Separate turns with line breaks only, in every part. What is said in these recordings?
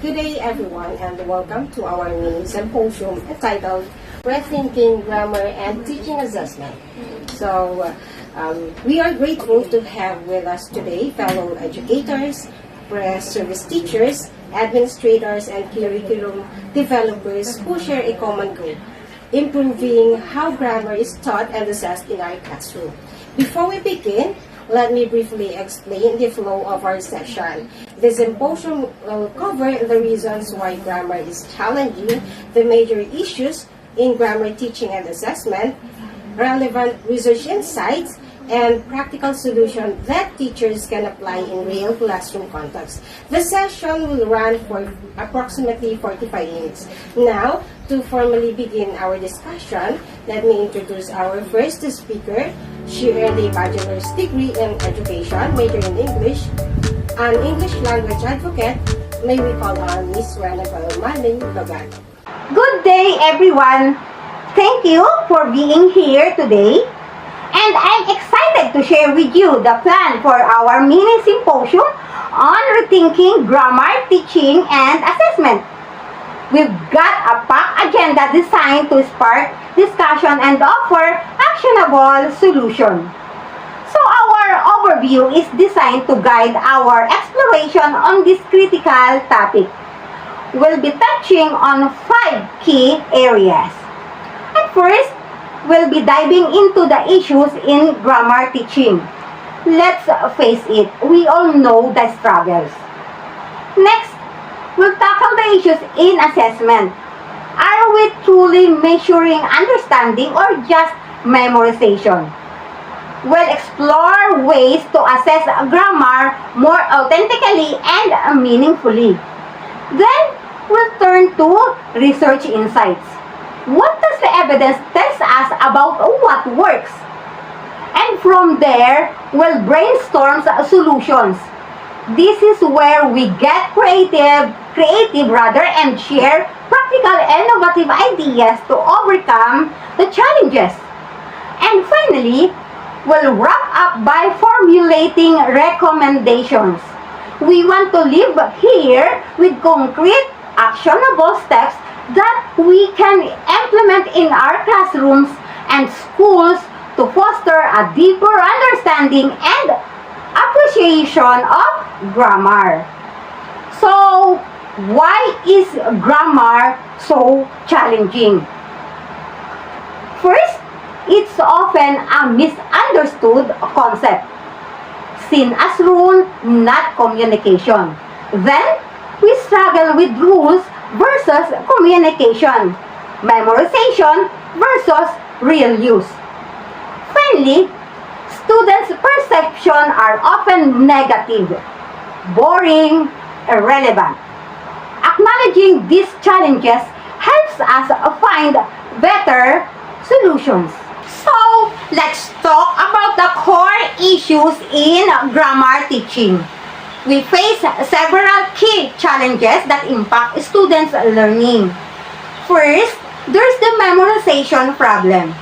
Good day everyone and welcome to our mini symposium entitled Rethinking Grammar and Teaching Assessment. We are grateful to have with us today fellow educators, press service teachers, administrators, and curriculum developers who share a common goal, improving how grammar is taught and assessed in our classroom. Before we begin, let me briefly explain the flow of our session. The symposium will cover the reasons why grammar is challenging, the major issues in grammar teaching and assessment, relevant research insights, and practical solutions that teachers can apply in real classroom context. The session will run for approximately 45 minutes. Now, to formally begin our discussion, let me introduce our first speaker. She earned a bachelor's degree in education, major in English, an English language advocate. May we call on Miss Renabel Logatoc.
Good day, everyone. Thank you for being here today. And I'm excited to share with you the plan for our mini symposium on rethinking grammar, teaching, and assessment. We've got a packed agenda designed to spark discussion and offer actionable solutions. So our overview is designed to guide our exploration on this critical topic. We'll be touching on 5 key areas. At first, we'll be diving into the issues in grammar teaching. Let's face it, we all know the struggles. Next, we'll tackle the issues in assessment. Are we truly measuring understanding or just memorization? We'll explore ways to assess grammar more authentically and meaningfully. Then, we'll turn to research insights. What does the evidence tell us about what works? And from there, we'll brainstorm solutions. This is where we get creative and share practical innovative ideas to overcome the challenges. And finally, we'll wrap up by formulating recommendations. We want to leave here with concrete, actionable steps that we can implement in our classrooms and schools to foster a deeper understanding and appreciation of grammar. So, why is grammar so challenging? First, it's often a misunderstood concept, seen as rule, not communication. Then, we struggle with rules versus communication, memorization versus real use. Finally, students' perceptions are often negative, boring, irrelevant. Acknowledging these challenges helps us find better solutions. So, let's talk about the core issues in grammar teaching. We face several key challenges that impact students' learning. First, there's the memorization problem.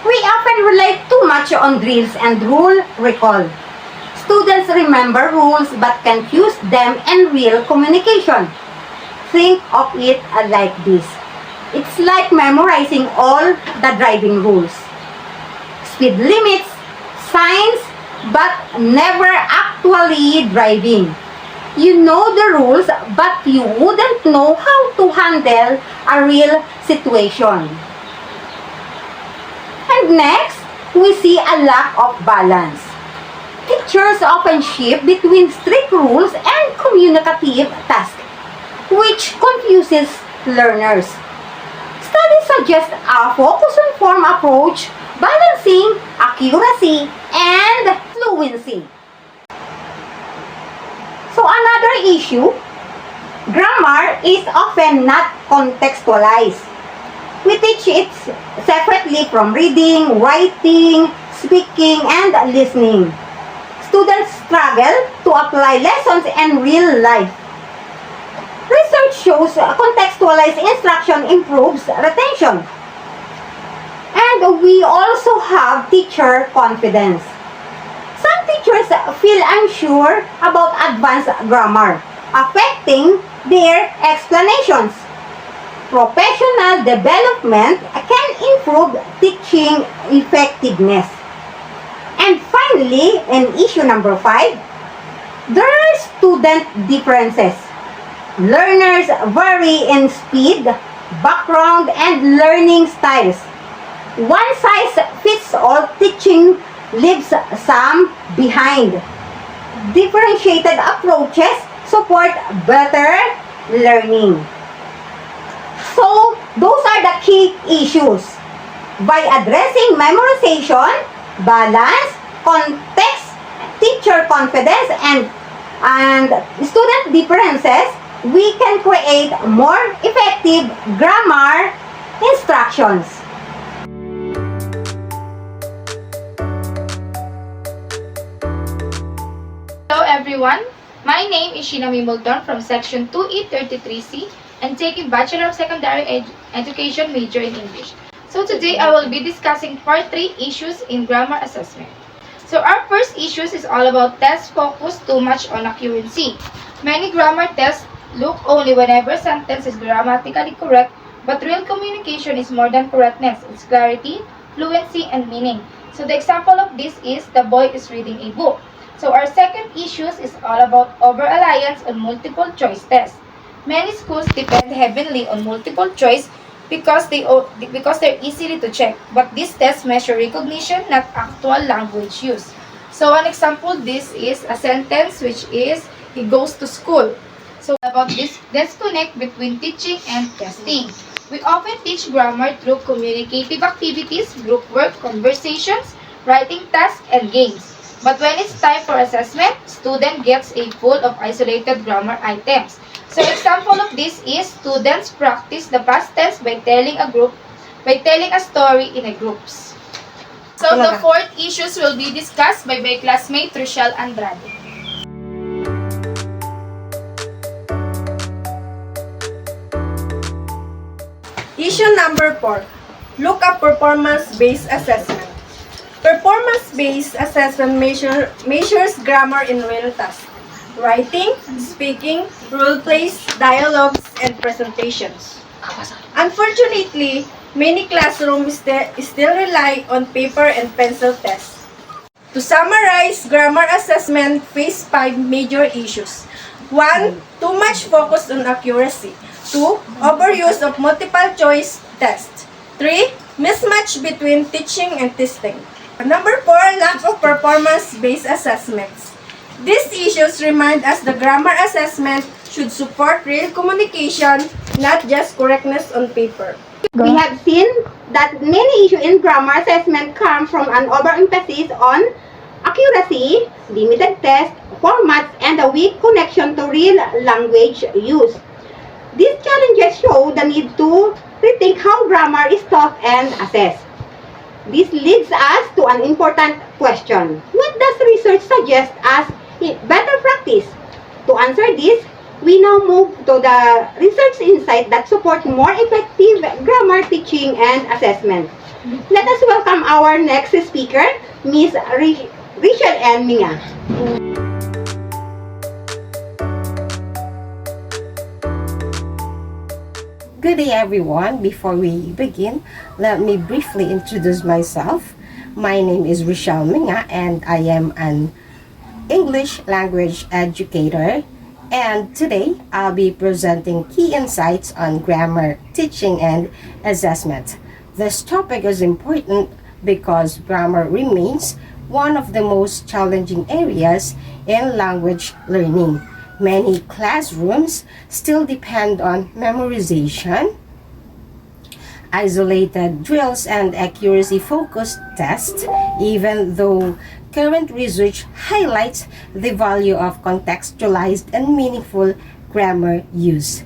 We often rely too much on drills and rule recall. Students remember rules but confuse them in real communication. Think of it like this. It's like memorizing all the driving rules, speed limits, signs, but never actually driving. You know the rules, but you wouldn't know how to handle a real situation. And next, we see a lack of balance. Teachers often shift between strict rules and communicative tasks, which confuses learners. Studies suggest a focus-on-form approach, balancing accuracy and fluency. So another issue, grammar is often not contextualized. We teach it separately from reading, writing, speaking, and listening. Students struggle to apply lessons in real life. Research shows contextualized instruction improves retention. And we also have teacher confidence. Some teachers feel unsure about advanced grammar, affecting their explanations. Professional development can improve teaching effectiveness. And finally, in issue number 5, there are student differences. Learners vary in speed, background, and learning styles. One-size-fits-all teaching leaves some behind. Differentiated approaches support better learning. So, those are the key issues. By addressing memorization, balance, context, teacher confidence, and student differences, we can create more effective grammar instructions.
Hello everyone, my name is Sheena Mae Moldon from Section 2E33C and taking Bachelor of Secondary Education major in English. So today I will be discussing part 3 issues in grammar assessment. So our first issues is all about tests focused too much on accuracy. Many grammar tests look only whenever sentence is grammatically correct, but real communication is more than correctness. It's clarity, fluency, and meaning. So the example of this is the boy is reading a book. So our second issues is all about over-reliance on multiple choice tests. Many schools depend heavily on multiple choice because they're easily to check. But these tests measure recognition, not actual language use. So an example, this is a sentence which is, he goes to school. So about this disconnect between teaching and testing. We often teach grammar through communicative activities, group work, conversations, writing tasks, and games. But when it's time for assessment, student gets a full of isolated grammar items. So example of this is students practice the past tense by telling a story in a groups. So the fourth issues will be discussed by my classmate Richel Andrade.
Issue number 4. Look up performance-based assessment. Performance-based assessment measures grammar in real tasks. Writing, speaking, role plays, dialogues, and presentations. Unfortunately, many classrooms still rely on paper and pencil tests. To summarize, grammar assessment face 5 major issues. 1. Too much focus on accuracy. 2. Overuse of multiple choice tests. 3. Mismatch between teaching and testing. Number 4. Lack of performance-based assessments. These issues remind us the grammar assessment should support real communication, not just correctness on paper.
We have seen that many issues in grammar assessment come from an overemphasis on accuracy, limited test formats, and a weak connection to real language use. These challenges show the need to rethink how grammar is taught and assessed. This leads us to an important question. What does research suggest as better practice? To answer this, we now move to the research insight that supports more effective grammar teaching and assessment. Let us welcome our next speaker, Ms. Richel N. Minga.
Good day everyone. Before we begin, let me briefly introduce myself. My name is Richel Minga and I am an English language educator, and today I'll be presenting key insights on grammar teaching and assessment. This topic is important because grammar remains one of the most challenging areas in language learning. Many classrooms still depend on memorization, isolated drills, and accuracy-focused tests, even though current research highlights the value of contextualized and meaningful grammar use.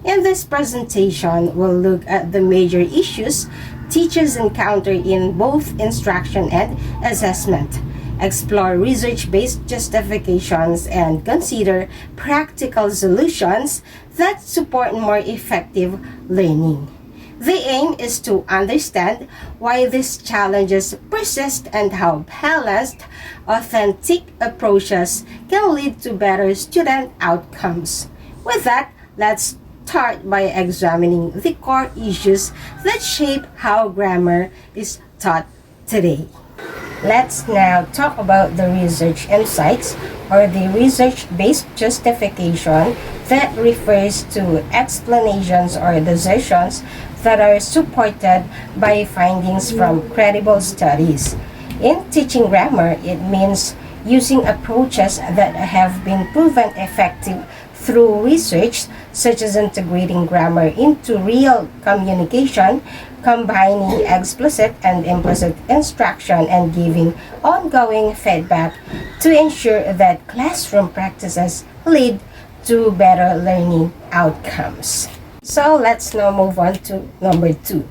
In this presentation, we'll look at the major issues teachers encounter in both instruction and assessment, explore research-based justifications, and consider practical solutions that support more effective learning. The aim is to understand why these challenges persist and how balanced, authentic approaches can lead to better student outcomes. With that, let's start by examining the core issues that shape how grammar is taught today. Let's now talk about the research insights, or the research-based justification that refers to explanations or decisions that are supported by findings from credible studies. In teaching grammar, it means using approaches that have been proven effective through research, such as integrating grammar into real communication, combining explicit and implicit instruction, and giving ongoing feedback to ensure that classroom practices lead to better learning outcomes. So let's now move on to number 2.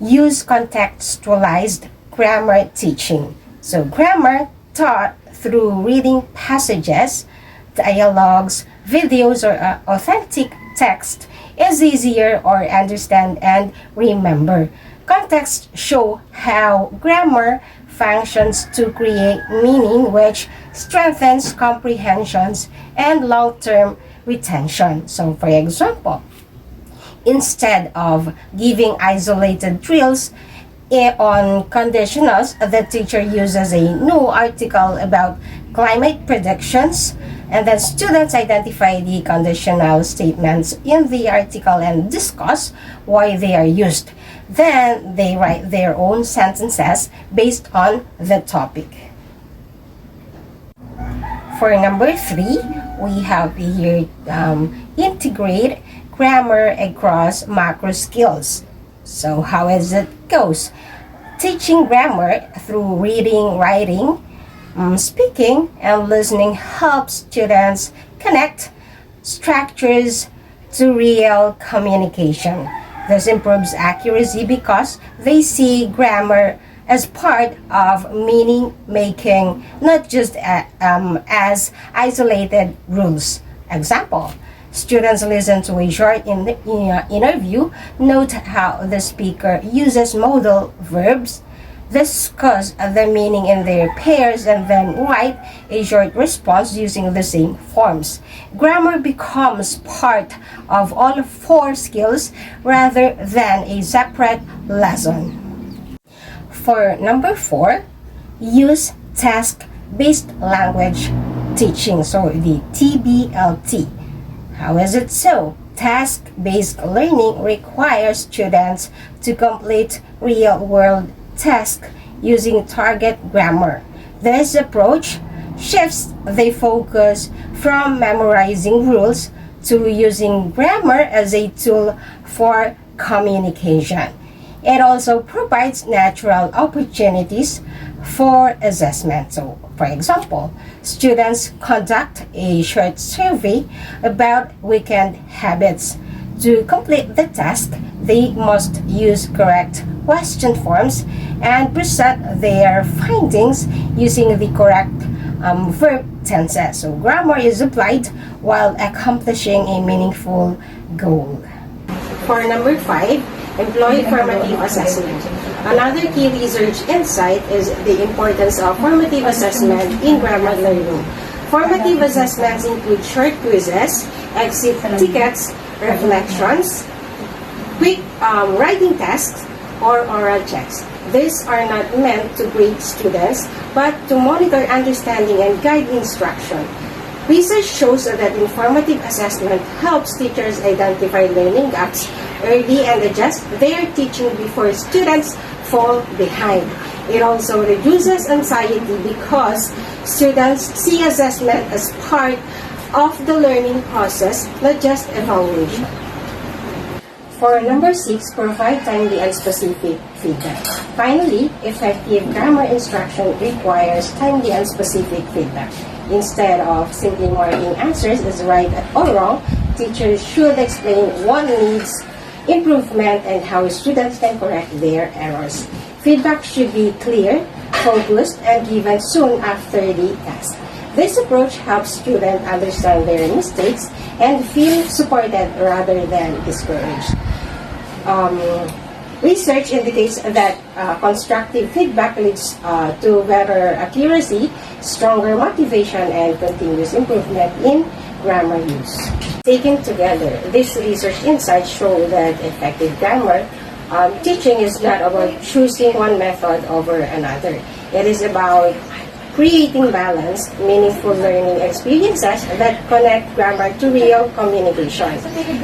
Use contextualized grammar teaching. So grammar taught through reading passages, dialogues, videos, or authentic text is easier or understand and remember. Context show how grammar functions to create meaning, which strengthens comprehensions and long-term retention. So for example, instead of giving isolated drills on conditionals, the teacher uses a new article about climate predictions, and then students identify the conditional statements in the article and discuss why they are used. Then they write their own sentences based on the topic. For number 3, we have here integrate grammar across macro skills. So how is it goes? Teaching grammar through reading, writing, speaking, and listening helps students connect structures to real communication. This improves accuracy because they see grammar as part of meaning making, not just as isolated rules. Example, students listen to a short interview, note how the speaker uses modal verbs, discuss the meaning in their pairs, and then write a short response using the same forms. Grammar becomes part of all 4 skills rather than a separate lesson. For number 4, use task-based language teaching, so the TBLT. How is it so? Task-based learning requires students to complete real-world tasks using target grammar. This approach shifts the focus from memorizing rules to using grammar as a tool for communication. It also provides natural opportunities for assessment. So, for example, students conduct a short survey about weekend habits. To complete the task, they must use correct question forms and present their findings using the correct verb tenses. So grammar is applied while accomplishing a meaningful goal.
For number 5, employ formative assessment. Another key research insight is the importance of formative assessment in grammar learning. Formative assessments include short quizzes, exit tickets, reflections, quick writing tasks, or oral checks. These are not meant to grade students, but to monitor understanding and guide instruction. Research shows that informative assessment helps teachers identify learning gaps early and adjust their teaching before students fall behind. It also reduces anxiety because students see assessment as part of the learning process, not just evaluation. For number 6, provide timely and specific feedback. Finally, effective grammar instruction requires timely and specific feedback. Instead of simply marking answers as right or wrong, teachers should explain what needs improvement and how students can correct their errors. Feedback should be clear, focused, and given soon after the task. This approach helps students understand their mistakes and feel supported rather than discouraged. Research indicates that constructive feedback leads to better accuracy, stronger motivation, and continuous improvement in
grammar use. Taken together, these research insights show that effective grammar teaching is not about choosing one method over another. It is about creating balanced, meaningful learning experiences that connect grammar to real communication.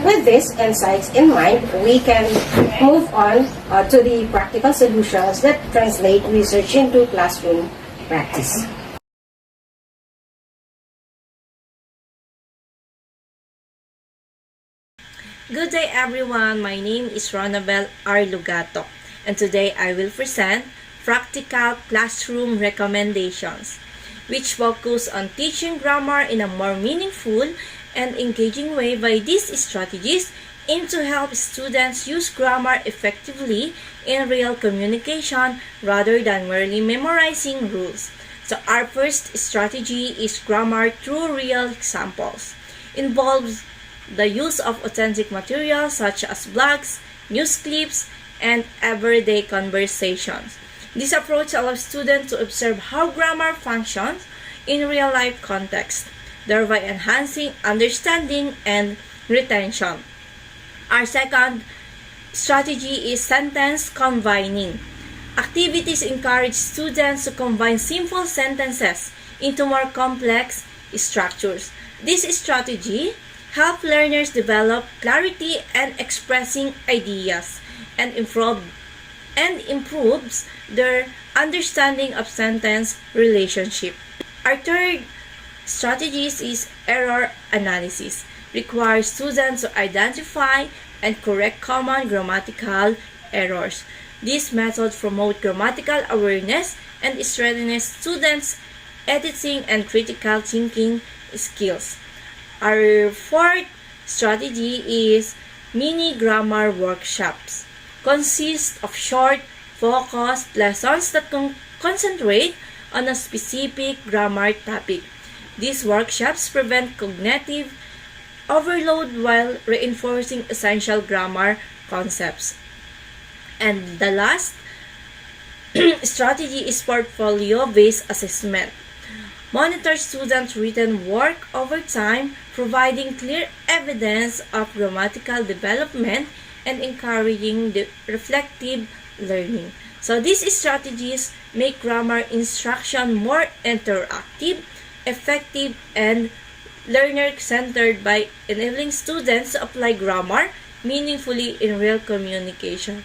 With these insights in mind, we can move on to the practical solutions that translate research into classroom practice.
Good day everyone, my name is Ronabel R. Logatoc, and today I will present practical classroom recommendations, which focus on teaching grammar in a more meaningful and engaging way. By these strategies aim to help students use grammar effectively in real communication rather than merely memorizing rules. So our first strategy is grammar through real examples. Involves the use of authentic materials such as blogs, news clips, and everyday conversations. This approach allows students to observe how grammar functions in real-life context, thereby enhancing understanding and retention. Our second strategy is sentence combining. Activities encourage students to combine simple sentences into more complex structures. This strategy help learners develop clarity and expressing ideas and improves their understanding of sentence relationship. Our third strategy is error analysis. Requires students to identify and correct common grammatical errors. This method promotes grammatical awareness and strengthens students' editing and critical thinking skills. Our fourth strategy is mini grammar workshops. Consist of short, focused lessons that concentrate on a specific grammar topic. These workshops prevent cognitive overload while reinforcing essential grammar concepts. And the last strategy is portfolio-based assessment. Monitor students' written work over time, providing clear evidence of grammatical development and encouraging the reflective learning. So these strategies make grammar instruction more interactive, effective, and learner-centered by enabling students to apply grammar meaningfully in real communication.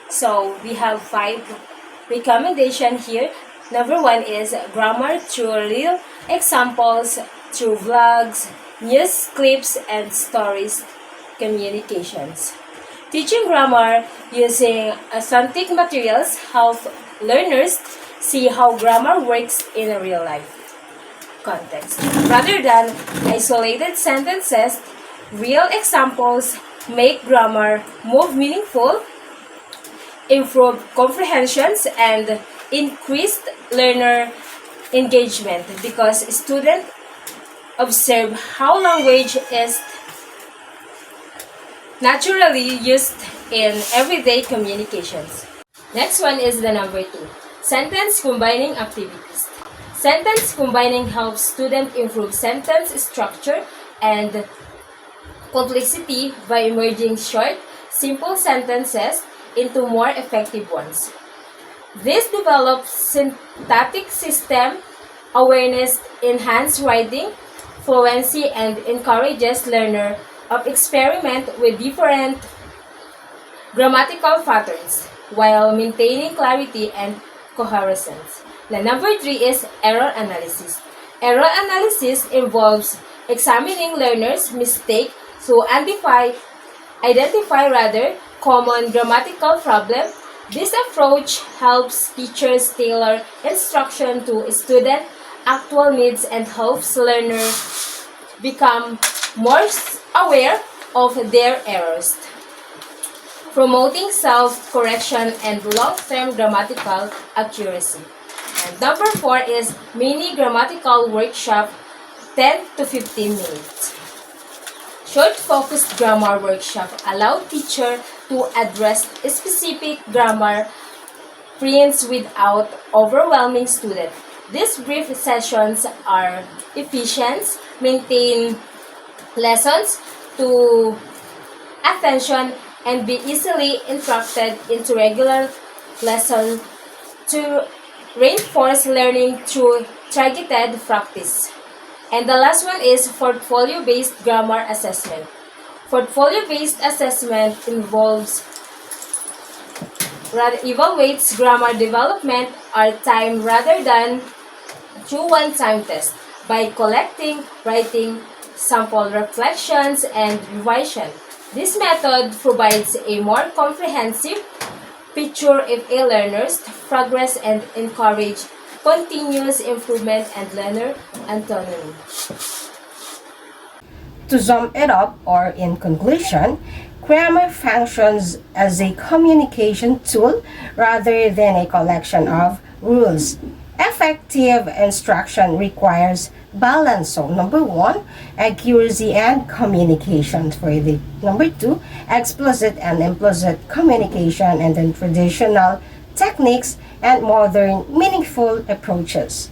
So we have 5 recommendations here. Number 1 is grammar through real examples, through vlogs, news clips, and stories communications. Teaching grammar using authentic materials help learners see how grammar works in a real life context. Rather than isolated sentences, real examples make grammar more meaningful, improve comprehensions, and increased learner engagement because students observe how language is naturally used in everyday communications. Next one is the number 2, sentence combining activities. Sentence combining helps students improve sentence structure and complexity by merging short, simple sentences into more effective ones. This develops syntactic system awareness, enhances writing fluency, and encourages learner of experiment with different grammatical patterns while maintaining clarity and coherence. The number 3 is error analysis. Error analysis involves examining learners' mistakes to identify common grammatical problems. This approach helps teachers tailor instruction to student actual needs and helps learners become more aware of their errors, promoting self-correction and long-term grammatical accuracy. And number 4 is mini grammatical workshop, 10 to 15 minutes. Short focused grammar workshop allow teacher to address specific grammar sprints without overwhelming students. These brief sessions are efficient, maintain lessons to attention, and be easily interrupted into regular lesson to reinforce learning through targeted practice. And the last one is portfolio-based grammar assessment. Portfolio-based assessment evaluates grammar development or time rather than through one-time test by collecting, writing, sample reflections, and revision. This method provides a more comprehensive picture of a learner's progress and encourage continuous improvement and learner autonomy.
To sum it up, or in conclusion, grammar functions as a communication tool rather than a collection of rules. Effective instruction requires balance. So, number one, accuracy and communication. For the number two, explicit and implicit communication, and then traditional techniques and modern meaningful approaches.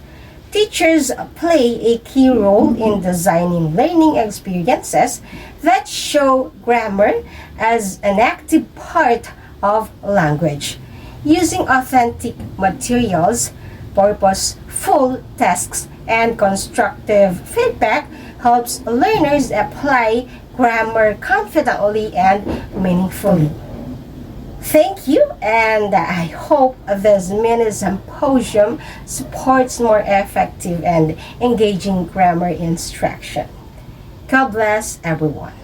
Teachers play a key role in designing learning experiences that show grammar as an active part of language. Using authentic materials, purposeful tasks, and constructive feedback helps learners apply grammar confidently and meaningfully. Thank you, and I hope this mini symposium supports more effective and engaging grammar instruction. God bless everyone.